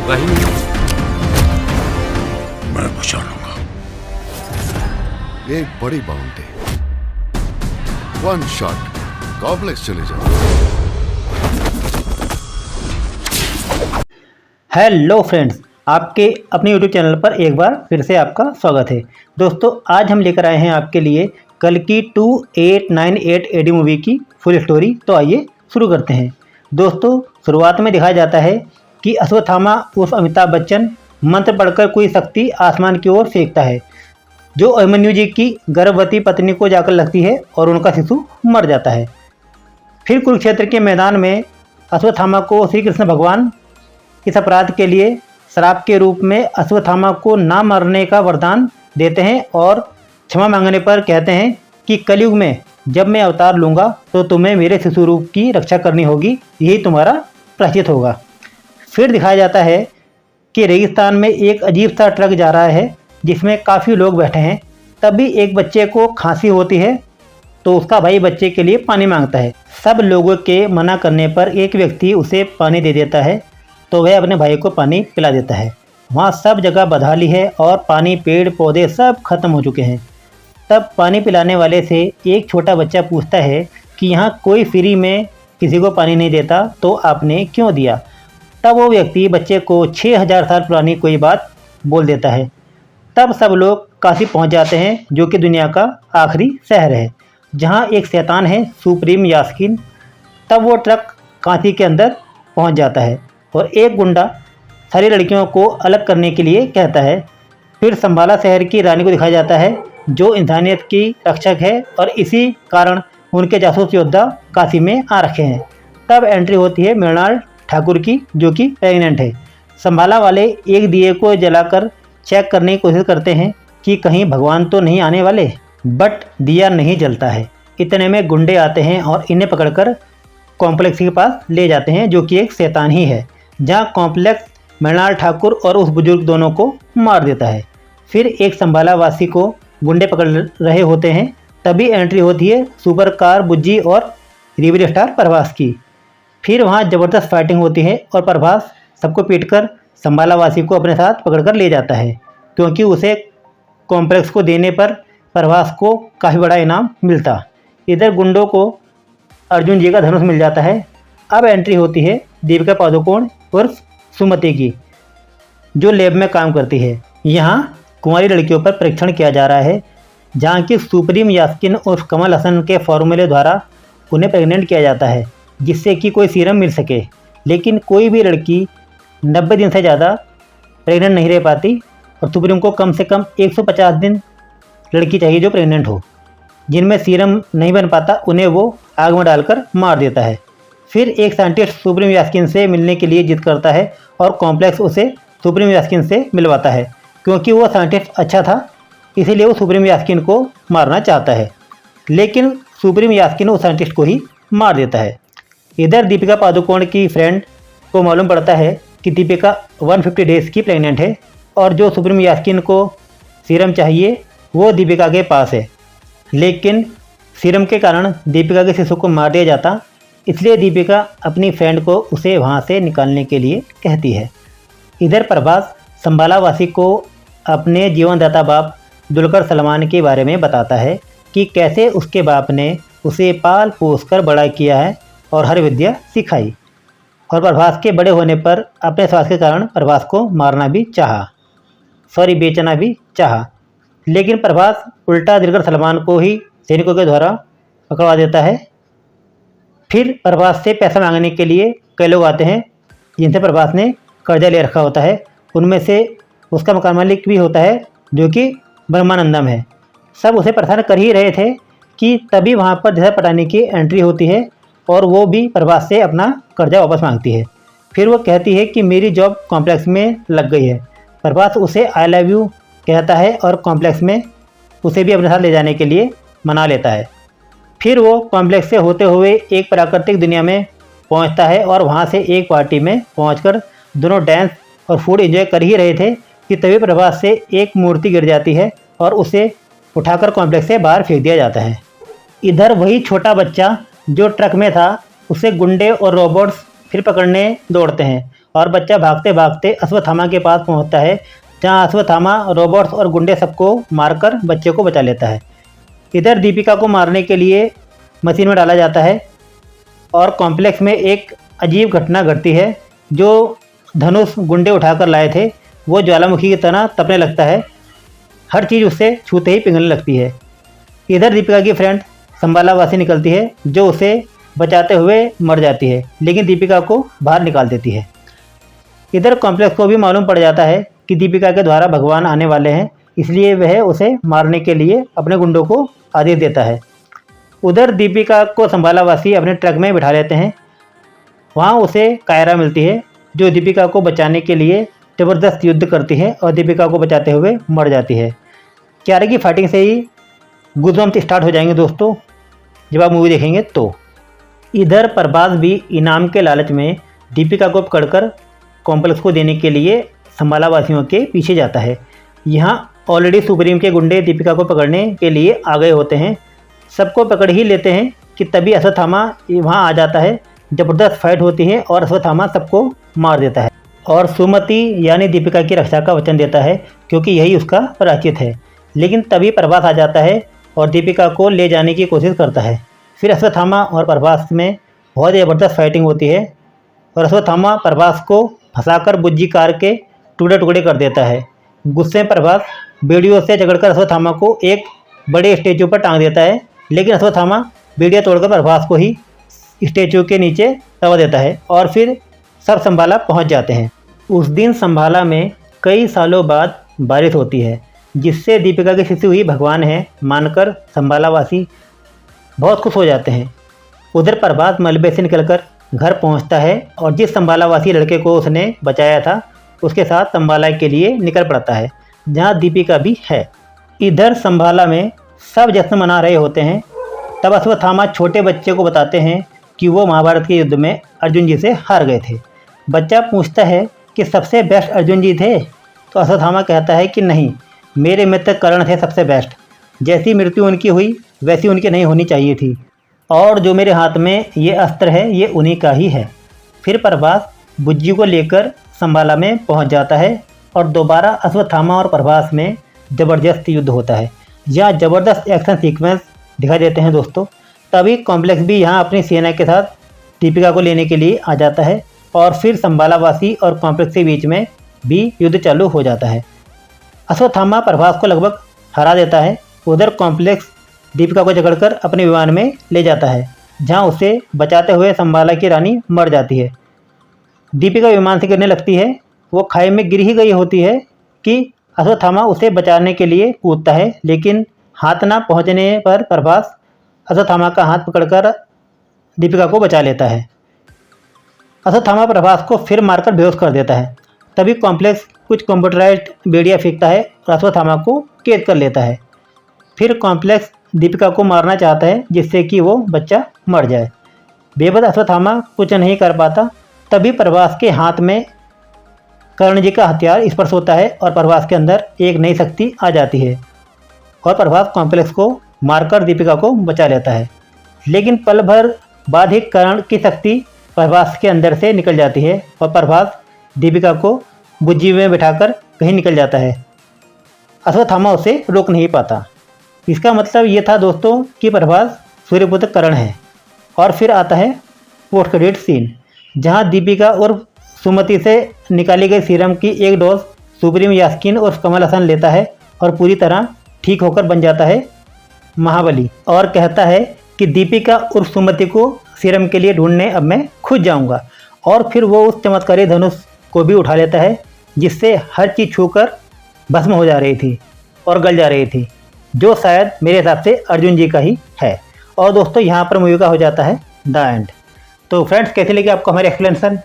होगा ही नहीं। मैं बचा लूंगा। एक बड़ी बाउंड्री, वन शॉट, कॉम्प्लेक्स चले जाओ। हेलो फ्रेंड्स, आपके अपने यूट्यूब चैनल पर एक बार फिर से आपका स्वागत है। दोस्तों, आज हम लेकर आए हैं आपके लिए कल्कि 2898 AD मूवी की फुल स्टोरी। तो आइए शुरू करते हैं। दोस्तों, शुरुआत में दिखाया जाता है कि अश्वत्थामा उर्फ अमिताभ बच्चन मंत्र पढ़कर कोई शक्ति आसमान की ओर फेंकता है, जो अभिमन्यु जी की गर्भवती पत्नी को जाकर लगती है और उनका शिशु मर जाता है। फिर कुरुक्षेत्र के मैदान में अश्वत्थामा को श्री कृष्ण भगवान इस अपराध के लिए श्राप के रूप में अश्वत्थामा को ना मरने का वरदान देते हैं और क्षमा मांगने पर कहते हैं कि कलयुग में जब मैं अवतार लूँगा तो तुम्हें मेरे शिशु रूप की रक्षा करनी होगी, यही तुम्हारा प्रायश्चित होगा। फिर दिखाया जाता है कि रेगिस्तान में एक अजीब सा ट्रक जा रहा है जिसमें काफ़ी लोग बैठे हैं। तभी एक बच्चे को खांसी होती है तो उसका भाई बच्चे के लिए पानी मांगता है। सब लोगों के मना करने पर एक व्यक्ति उसे पानी दे देता है तो वह अपने भाई को पानी पिला देता है। वहाँ सब जगह बदहाली है और पानी, पेड़ पौधे सब खत्म हो चुके हैं। तब पानी पिलाने वाले से एक छोटा बच्चा पूछता है कि यहाँ कोई फ्री में किसी को पानी नहीं देता, तो आपने क्यों दिया? तब वो व्यक्ति बच्चे को 6000 साल पुरानी कोई बात बोल देता है। तब सब लोग काशी पहुँच जाते हैं, जो कि दुनिया का आखिरी शहर है, जहाँ एक शैतान है सुप्रीम यास्किन। तब वो ट्रक काशी के अंदर पहुँच जाता है और एक गुंडा सारी लड़कियों को अलग करने के लिए कहता है। फिर संभाला शहर की रानी को दिखाया जाता है, जो इंसानियत की रक्षक है और इसी कारण उनके जासूस योद्धा काशी में आ रखे हैं। तब एंट्री होती है मृणाल ठाकुर की, जो कि प्रेग्नेंट है। संभाला वाले एक दिए को जलाकर चेक करने की कोशिश करते हैं कि कहीं भगवान तो नहीं आने वाले, बट दिया नहीं जलता है। इतने में गुंडे आते हैं और इन्हें पकड़कर कॉम्प्लेक्स के पास ले जाते हैं, जो कि एक शैतान ही है, जहाँ कॉम्प्लेक्स मृणाल ठाकुर और उस बुजुर्ग दोनों को मार देता है। फिर एक संभाला वासी को गुंडे पकड़ रहे होते हैं। तभी एंट्री होती है सुपर कार बुज्जी और रिवर स्टार प्रभास की। फिर वहाँ ज़बरदस्त फाइटिंग होती है और प्रभास सबको पीटकर संभाला वासी को अपने साथ पकड़कर ले जाता है, क्योंकि उसे कॉम्प्लेक्स को देने पर प्रभास को काफ़ी बड़ा इनाम मिलता। इधर गुंडों को अर्जुन जी का धनुष मिल जाता है। अब एंट्री होती है दीपिका पादुकोण और सुमति की, जो लैब में काम करती है। यहाँ कुंवारी लड़कियों पर परीक्षण किया जा रहा है, जहाँ की सुप्रीम यास्किन और कमल हसन के फॉर्मूले द्वारा उन्हें प्रेग्नेंट किया जाता है, जिससे कि कोई सीरम मिल सके। लेकिन कोई भी लड़की 90 दिन से ज़्यादा प्रेग्नेंट नहीं रह पाती और सुप्रीम को कम से कम 150 दिन लड़की चाहिए जो प्रेग्नेंट हो। जिनमें सीरम नहीं बन पाता उन्हें वो आग में डालकर मार देता है। फिर एक साइंटिस्ट सुप्रीम यास्किन से मिलने के लिए जिद करता है और कॉम्प्लेक्स उसे सुप्रीम यास्किन से मिलवाता है, क्योंकि वो साइंटिस्ट अच्छा था, इसीलिए वो सुप्रीम यास्किन को मारना चाहता है। लेकिन सुप्रीम यास्किन उस साइंटिस्ट को ही मार देता है। इधर दीपिका पादुकोण की फ्रेंड को मालूम पड़ता है कि दीपिका 150 डेज़ की प्रेग्नेंट है और जो सुप्रीम यास्किन को सीरम चाहिए वो दीपिका के पास है। लेकिन सीरम के कारण दीपिका के शिशु को मार दिया जाता, इसलिए दीपिका अपनी फ्रेंड को उसे वहाँ से निकालने के लिए कहती है। इधर प्रभास संभाला वासी को अपने जीवनदाता बाप दुलकर सलमान के बारे में बताता है कि कैसे उसके बाप ने उसे पाल पोस कर बड़ा किया है और हर विद्या सिखाई, और प्रभास के बड़े होने पर अपने स्वास्थ्य के कारण प्रभास को मारना भी बेचना भी चाहा। लेकिन प्रभास उल्टा दुलकर सलमान को ही सैनिकों के द्वारा पकड़वा देता है। फिर प्रभास से पैसा मांगने के लिए कई लोग आते हैं, जिनसे प्रभास ने कर्जा ले रखा होता है। उनमें से उसका मकान मालिक भी होता है, जो कि ब्रह्मानंदम है। सब उसे परेशान कर ही रहे थे कि तभी वहाँ पर दिशा पटानी की एंट्री होती है और वो भी प्रभास से अपना कर्जा वापस मांगती है। फिर वो कहती है कि मेरी जॉब कॉम्प्लेक्स में लग गई है। प्रभास उसे आई लव यू कहता है और कॉम्प्लेक्स में उसे भी अपने साथ ले जाने के लिए मना लेता है। फिर वो कॉम्प्लेक्स से होते हुए एक प्राकृतिक दुनिया में पहुंचता है और वहां से एक पार्टी में पहुंचकर दोनों डांस और फूड एंजॉय कर ही रहे थे कि तभी प्रभास से एक मूर्ति गिर जाती है और उसे उठाकर कॉम्प्लेक्स से बाहर फेंक दिया जाता है। इधर वही छोटा बच्चा जो ट्रक में था, उसे गुंडे और रोबोट्स फिर पकड़ने दौड़ते हैं और बच्चा भागते भागते अश्वत्थामा के पास पहुंचता है, जहां अश्वत्थामा रोबोट्स और गुंडे सबको मारकर बच्चे को बचा लेता है। इधर दीपिका को मारने के लिए मशीन में डाला जाता है और कॉम्प्लेक्स में एक अजीब घटना घटती है। जो धनुष गुंडे उठाकर लाए थे वो ज्वालामुखी की तरह तपने लगता है। हर चीज़ उससे छूते ही पिघलने लगती है। इधर दीपिका की फ्रेंड संबाला वासी निकलती है, जो उसे बचाते हुए मर जाती है, लेकिन दीपिका को बाहर निकाल देती है। इधर कॉम्प्लेक्स को भी मालूम पड़ जाता है कि दीपिका के द्वारा भगवान आने वाले हैं, इसलिए वह उसे मारने के लिए अपने गुंडों को आदेश देता है। उधर दीपिका को संबाला वासी अपने ट्रक में बिठा लेते हैं। वहाँ उसे कायरा मिलती है, जो दीपिका को बचाने के लिए ज़बरदस्त युद्ध करती है और दीपिका को बचाते हुए मर जाती है। कायरा की फाइटिंग से ही गूज़बम्प्स स्टार्ट हो जाएंगे दोस्तों, जब आप मूवी देखेंगे तो। इधर प्रभास भी इनाम के लालच में दीपिका को पकड़कर कॉम्प्लेक्स को देने के लिए संबाला वासियों के पीछे जाता है। यहाँ ऑलरेडी सुप्रीम के गुंडे दीपिका को पकड़ने के लिए आ गए होते हैं। सबको पकड़ ही लेते हैं कि तभी अश्वत्थामा वहाँ आ जाता है। ज़बरदस्त फाइट होती है और अश्वत्थामा सबको मार देता है और सुमति यानी दीपिका की रक्षा का वचन देता है, क्योंकि यही उसका प्रायश्चित है। लेकिन तभी प्रभास आ जाता है और दीपिका को ले जाने की कोशिश करता है। फिर अश्वत्थामा और प्रभास में बहुत ज़बरदस्त फाइटिंग होती है और अश्वत्थामा प्रभास को फंसाकर बुज्जी कार के टुकड़े टुकड़े कर देता है। गुस्से में प्रभास बेड़ियों से झगड़कर अश्वत्थामा को एक बड़े स्टेचू पर टांग देता है, लेकिन अश्वत्थामा बेड़ियाँ तोड़कर प्रभास को ही स्टेचू के नीचे दबा देता है और फिर सब संभाला पहुंच जाते हैं। उस दिन संभाला में कई सालों बाद बारिश होती है, जिससे दीपिका की शिशु ही भगवान है मानकर संभाला वासी बहुत खुश हो जाते हैं। उधर प्रभास मलबे से निकलकर घर पहुंचता है और जिस संभाला वासी लड़के को उसने बचाया था उसके साथ संभाला के लिए निकल पड़ता है, जहां दीपिका भी है। इधर संभाला में सब जश्न मना रहे होते हैं। तब अश्वत्थामा छोटे बच्चे को बताते हैं कि वो महाभारत के युद्ध में अर्जुन जी से हार गए थे। बच्चा पूछता है कि सबसे बेस्ट अर्जुन जी थे, तो अश्वत्थामा कहता है कि नहीं, मेरे मित्र कर्ण थे सबसे बेस्ट। जैसी मृत्यु उनकी हुई वैसी उनकी नहीं होनी चाहिए थी, और जो मेरे हाथ में ये अस्त्र है ये उन्हीं का ही है। फिर प्रभास बुज्जी को लेकर संबाला में पहुंच जाता है और दोबारा अश्वत्थामा और प्रभास में ज़बरदस्त युद्ध होता है। यह ज़बरदस्त एक्शन सीक्वेंस दिखा देते हैं दोस्तों। तभी कॉम्प्लेक्स भी यहाँ अपनी सेना के साथ दीपिका को लेने के लिए आ जाता है और फिर संबाला वासी और कॉम्प्लेक्स के बीच में भी युद्ध चालू हो जाता है। अश्वत्थामा प्रभास को लगभग हरा देता है। उधर कॉम्प्लेक्स दीपिका को जकड़कर अपने विमान में ले जाता है, जहाँ उसे बचाते हुए संबाला की रानी मर जाती है। दीपिका विमान से गिरने लगती है। वो खाई में गिर ही गई होती है कि अश्वत्थामा उसे बचाने के लिए कूदता है, लेकिन हाथ ना पहुँचने पर प्रभास अश्वत्थामा का हाथ पकड़कर दीपिका को बचा लेता है। अश्वत्थामा प्रभास को फिर मारकर बेहोश कर देता है। तभी कॉम्प्लेक्स कुछ कंप्यूटराइज्ड बेड़ियाँ फेंकता है और अश्वत्थामा को कैद कर लेता है। फिर कॉम्प्लेक्स दीपिका को मारना चाहता है, जिससे कि वो बच्चा मर जाए। बेबस अश्वत्थामा कुछ नहीं कर पाता। तभी प्रभास के हाथ में कर्ण जी का हथियार स्पर्श होता है और प्रभास के अंदर एक नई शक्ति आ जाती है और प्रभास कॉम्प्लेक्स को मारकर दीपिका को बचा लेता है। लेकिन पल भर बाद ही कर्ण की शक्ति प्रभास के अंदर से निकल जाती है और प्रभास दीपिका को बुज्जी में बिठाकर कहीं निकल जाता है। अश्वत्थामा उसे रोक नहीं पाता। इसका मतलब ये था दोस्तों कि प्रभास सूर्यपुत्र कर्ण है। और फिर आता है पोस्ट क्रेडिट सीन, जहाँ दीपिका और सुमति से निकाली गई सीरम की एक डोज सुप्रीम यास्कीन और कमल हसन लेता है और पूरी तरह ठीक होकर बन जाता है महाबली, और कहता है कि दीपिका और सुमति को सीरम के लिए ढूंढने अब मैं खुद जाऊंगा। और फिर वो उस चमत्कारी धनुष को भी उठा लेता है, जिससे हर चीज़ छूकर भस्म हो जा रही थी और गल जा रही थी, जो शायद मेरे हिसाब से अर्जुन जी का ही है। और दोस्तों यहाँ पर मूवी का हो जाता है द एंड। तो फ्रेंड्स, कैसे लगे आपको हमारे एक्सप्लेनेशन,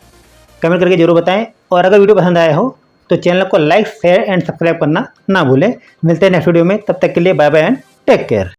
कमेंट करके जरूर बताएं। और अगर वीडियो पसंद आया हो तो चैनल को लाइक, शेयर एंड सब्सक्राइब करना ना भूलें। मिलते हैं नेक्स्ट वीडियो में, तब तक के लिए bye bye and take care.